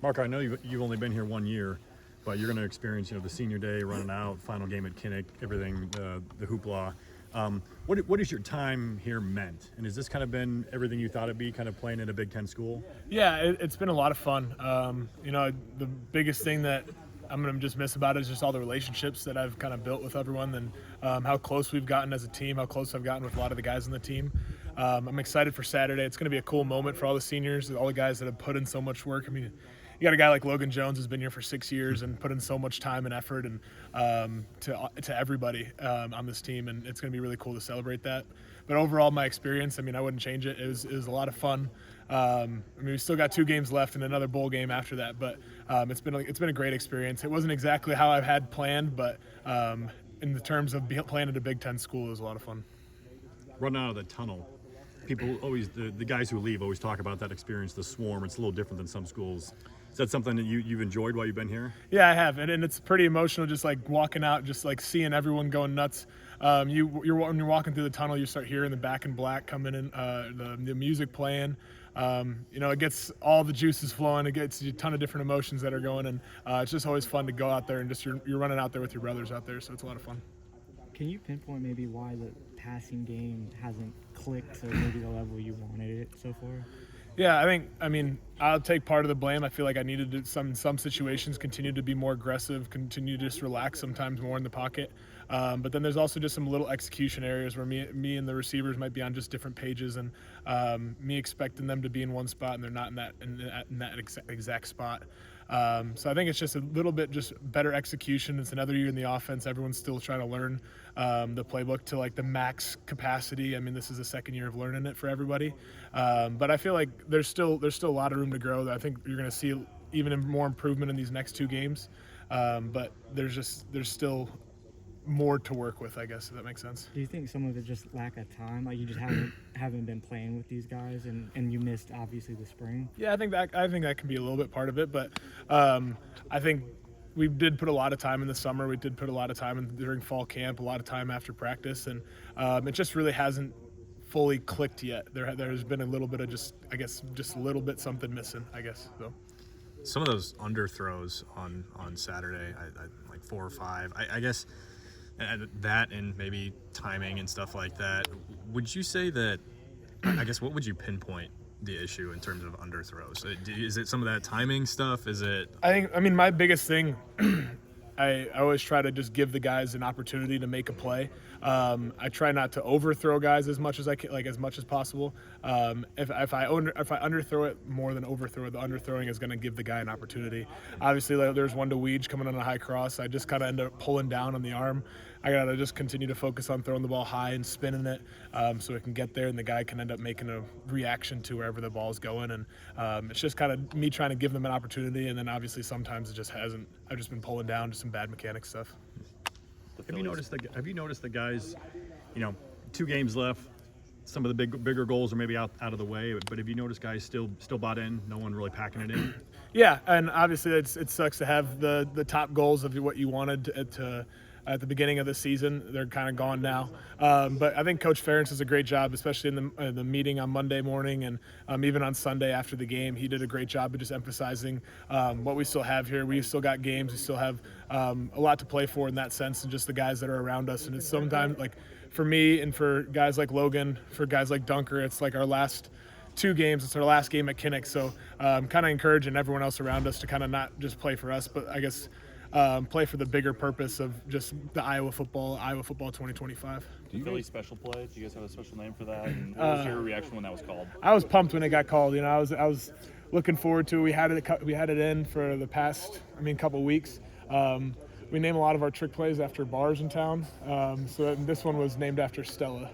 Mark, I know you've only been here 1 year, but you're going to experience, the senior day, running out, final game at Kinnick, everything, the hoopla. What has your time here meant? And has this kind of been everything you thought it'd be, kind of playing in a Big Ten school? Yeah, it's been a lot of fun. The biggest thing that I'm going to just miss about it is just all the relationships that I've kind of built with everyone, and how close we've gotten as a team, how close I've gotten with a lot of the guys on the team. I'm excited for Saturday. It's going to be a cool moment for all the seniors, all the guys that have put in so much work. I mean, you got a guy like Logan Jones who's been here for 6 years and put in so much time and effort, and to everybody on this team, and it's going to be really cool to celebrate that. But overall, my experience, I wouldn't change it. It was a lot of fun. We still got 2 games left and another bowl game after that, but it's been a great experience. It wasn't exactly how I had planned, but in the terms of playing at a Big Ten school, it was a lot of fun. Running out of the tunnel, people always, the guys who leave always talk about that experience, the swarm. It's a little different than some schools. Is that something that you've enjoyed while you've been here? Yeah, I have, and it's pretty emotional, just like walking out, just like seeing everyone going nuts. When you're walking through the tunnel, you start hearing the Back in Black coming in, the music playing. It gets all the juices flowing. It gets a ton of different emotions that are going, and it's just always fun to go out there and just you're running out there with your brothers out there, so it's a lot of fun. Can you pinpoint maybe why the passing game hasn't clicked to maybe the level you wanted it so far? Yeah, I'll take part of the blame. I feel like I needed to, in some situations, continue to be more aggressive, continue to just relax sometimes more in the pocket. But then there's also just some little execution areas where me and the receivers might be on just different pages, and me expecting them to be in one spot and they're not in that exact spot. So I think it's just a little bit just better execution. It's another year in the offense. Everyone's still trying to learn the playbook to like the max capacity. This is the second year of learning it for everybody. But I feel like there's still a lot of room to grow. I think you're going to see even more improvement in these next 2 games. But there's still more to work with, I guess, if that makes sense. Do you think some of it just lack of time? Like you just haven't been playing with these guys, and you missed obviously the spring? Yeah, I think that can be a little bit part of it, but I think we did put a lot of time in the summer. We did put a lot of time during fall camp, a lot of time after practice, and it just really hasn't fully clicked yet. There's been a little bit of just a little bit something missing, I guess. So. Some of those underthrows on Saturday, I like 4 or 5. I guess that and maybe timing and stuff like that. Would you say that? I guess what would you pinpoint the issue in terms of underthrows? Is it some of that timing stuff? Is it? I think my biggest thing. I always try to just give the guys an opportunity to make a play. I try not to overthrow guys as much as I can, as much as possible. If I underthrow it more than overthrow it, the underthrowing is going to give the guy an opportunity. Obviously, there's one to Weege coming on a high cross. I just kind of end up pulling down on the arm. I got to just continue to focus on throwing the ball high and spinning it so it can get there, and the guy can end up making a reaction to wherever the ball's going. And it's just kind of me trying to give them an opportunity, and then obviously sometimes it just hasn't. I've just been pulling down to some bad mechanic stuff. Have you noticed the guys, 2 games left, some of the bigger goals are maybe out of the way, but have you noticed guys still bought in, no one really packing it in? Yeah, and obviously it sucks to have the top goals of what you wanted to at the beginning of the season. They're kind of gone now. But I think Coach Ferentz does a great job, especially in the meeting on Monday morning and even on Sunday after the game. He did a great job of just emphasizing what we still have here. We still got games. We still have a lot to play for in that sense, and just the guys that are around us. And it's sometimes, like, for me and for guys like Logan, for guys like Dunker, it's like our last 2 games. It's our last game at Kinnick. So kind of encouraging everyone else around us to kind of not just play for us, but I guess play for the bigger purpose of just the Iowa football 2025. Philly special play? Do you guys have a special name for that? And what was your reaction when that was called? I was pumped when it got called. I was looking forward to it. We had it in for the past couple weeks. We name a lot of our trick plays after bars in town. So this one was named after Stella.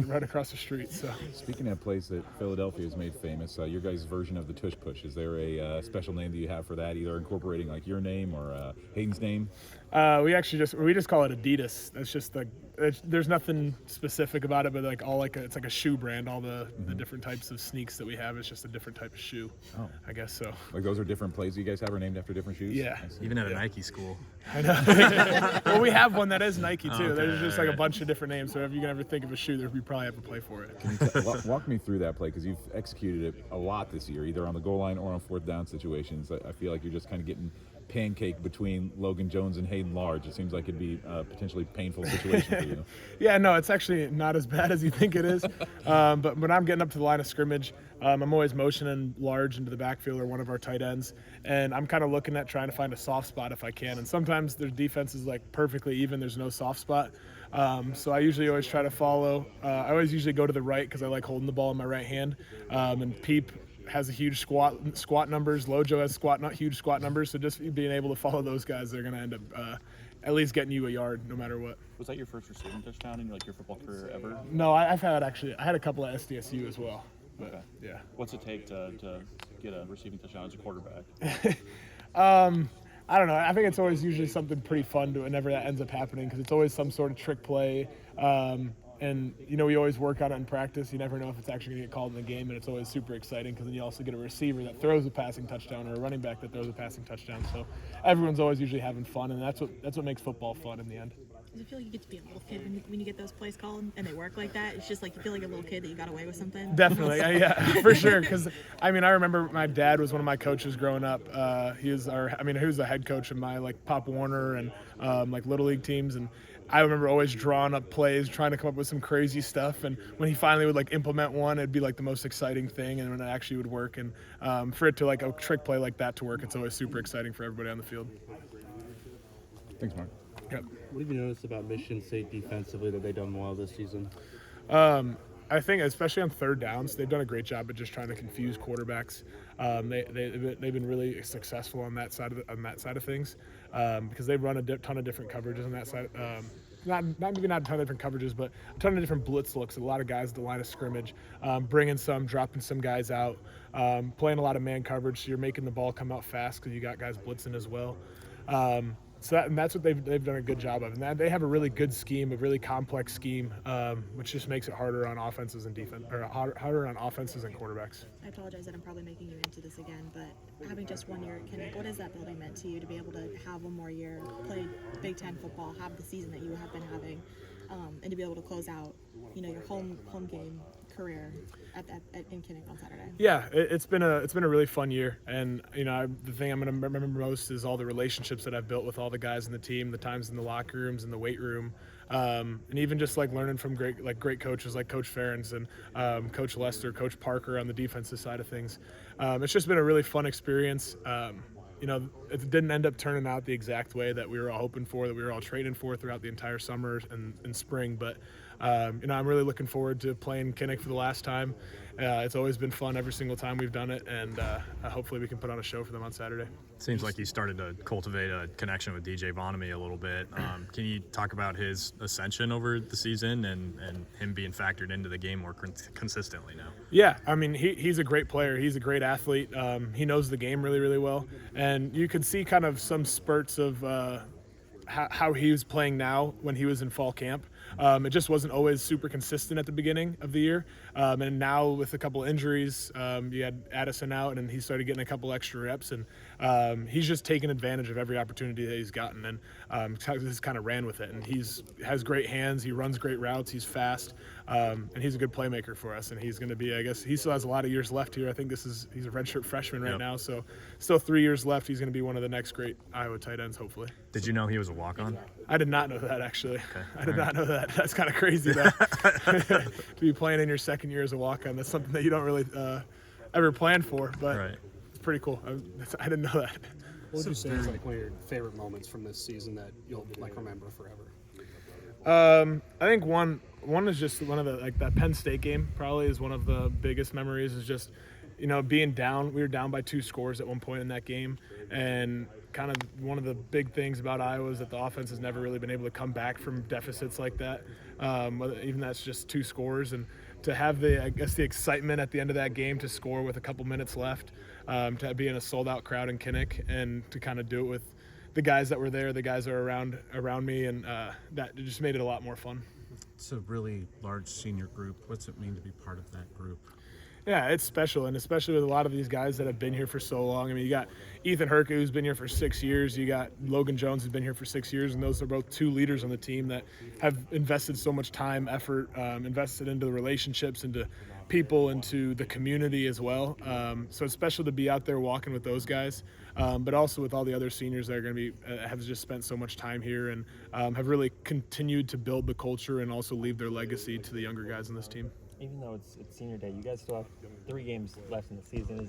Right across the street. So, speaking of plays that Philadelphia has made famous, your guys' version of the tush push, is there a special name that you have for that, either incorporating like your name or Hayden's name? We just call it Adidas. That's just there's nothing specific about it, but like it's like a shoe brand. All the different types of sneaks that we have is just a different type of shoe. Oh. I guess so. Like those are different plays you guys have are named after different shoes? Yeah. I see. Even at a Nike school. I know. Well, we have one that is Nike too. Okay, There's just like a alright. bunch of different names. So if you can ever think of a shoe, we probably have a play for it. Walk me through that play because you've executed it a lot this year, either on the goal line or on fourth down situations. I feel like you're just kind of getting pancake between Logan Jones and Hayden Large. It seems like it'd be a potentially painful situation for you. Yeah, no, it's actually not as bad as you think it is. But when I'm getting up to the line of scrimmage, I'm always motioning Large into the backfield or one of our tight ends, and I'm kind of looking at trying to find a soft spot if I can. And sometimes their defense is like perfectly even. There's no soft spot. So I usually always try to follow. I always usually go to the right because I like holding the ball in my right hand. And Peep has a huge squat numbers. Lojo has huge squat numbers. So just being able to follow those guys, they're going to end up at least getting you a yard no matter what. Was that your first receiving touchdown in like your football career ever? No, I had a couple at SDSU as well. But, Okay. yeah. What's it take to get a receiving touchdown as a quarterback? I don't know. I think it's always usually something pretty fun whenever that ends up happening because it's always some sort of trick play. And, we always work on it in practice. You never know if it's actually going to get called in the game, and it's always super exciting because then you also get a receiver that throws a passing touchdown or a running back that throws a passing touchdown. So everyone's always usually having fun, and that's what makes football fun in the end. Does it feel like you get to be a little kid when you get those plays called and they work like that? It's just like you feel like a little kid that you got away with something. Definitely, yeah, for sure. Because I remember my dad was one of my coaches growing up. He was the head coach of my like Pop Warner and like little league teams, and I remember always drawing up plays, trying to come up with some crazy stuff. And when he finally would like implement one, it'd be like the most exciting thing, and when it actually would work. And for it to like a trick play like that to work, it's always super exciting for everybody on the field. Thanks, Mark. Yep. What have you noticed about Michigan State defensively that they've done well this season? I think, especially on third downs, they've done a great job at just trying to confuse quarterbacks. They've been really successful on that side of things because they run a ton of different coverages on that side. Not a ton of different coverages, but a ton of different blitz looks. A lot of guys at the line of scrimmage, bringing some, dropping some guys out, playing a lot of man coverage. So you're making the ball come out fast because you got guys blitzing as well. So that's what they've done a good job of, and they have a really good scheme, a really complex scheme, which just makes it harder on offenses and defense, or harder on offenses and quarterbacks. I apologize that I'm probably making you into this again, but having just 1 year at Kinnick, what has that building meant to you to be able to have one more year, play Big Ten football, have the season that you have been having, and to be able to close out, your home game career in Kinnick on Saturday? Yeah, it's been a really fun year, and the thing I'm going to remember most is all the relationships that I've built with all the guys in the team, the times in the locker rooms, in the weight room, and even just like learning from great coaches like Coach Ferentz and Coach Lester, Coach Parker on the defensive side of things. It's just been a really fun experience. It didn't end up turning out the exact way that we were all hoping for, that we were all training for throughout the entire summer and spring, but I'm really looking forward to playing Kinnick for the last time. It's always been fun every single time we've done it, and hopefully we can put on a show for them on Saturday. Seems like you started to cultivate a connection with DJ Bonamy a little bit. Can you talk about his ascension over the season and him being factored into the game more consistently now? Yeah, he's a great player. He's a great athlete. He knows the game really, really well. And you can see kind of some spurts of how he was playing now when he was in fall camp. It just wasn't always super consistent at the beginning of the year. And now with a couple injuries, you had Addison out and he started getting a couple extra reps. And he's just taken advantage of every opportunity that he's gotten and just kind of ran with it. And has great hands. He runs great routes. He's fast. And he's a good playmaker for us. And he's going to be, I guess, he still has a lot of years left here. I think he's a redshirt freshman right now. So still 3 years left. He's going to be one of the next great Iowa tight ends, hopefully. Did you know he was a walk-on? I did not know that, actually. Okay. I did not know that. That's kind of crazy to be playing in your second year as a walk-on. That's something that you don't really ever plan for, but Right. It's pretty cool. I didn't know that. What would you say is like one of your favorite moments from this season that you'll like remember forever? I think one is just one of the that Penn State game probably is one of the biggest memories. Is just being down. We were down by 2 scores at one point in that game, and kind of one of the big things about Iowa is that the offense has never really been able to come back from deficits like that. Even that's just 2 scores, and to have the excitement at the end of that game to score with a couple minutes left, to be in a sold-out crowd in Kinnick, and to kind of do it with the guys that were there, the guys that are around me, and that just made it a lot more fun. It's a really large senior group. What's it mean to be part of that group? Yeah, it's special, and especially with a lot of these guys that have been here for so long. I mean, you got Ethan Herka, who's been here for 6 years. You got Logan Jones, who's been here for 6 years, and those are both two leaders on the team that have invested so much time, effort, invested into the relationships, into people, into the community as well. So it's special to be out there walking with those guys, but also with all the other seniors that are going to be have just spent so much time here and have really continued to build the culture and also leave their legacy to the younger guys on this team. Even though it's senior day, you guys still have 3 games left in the season.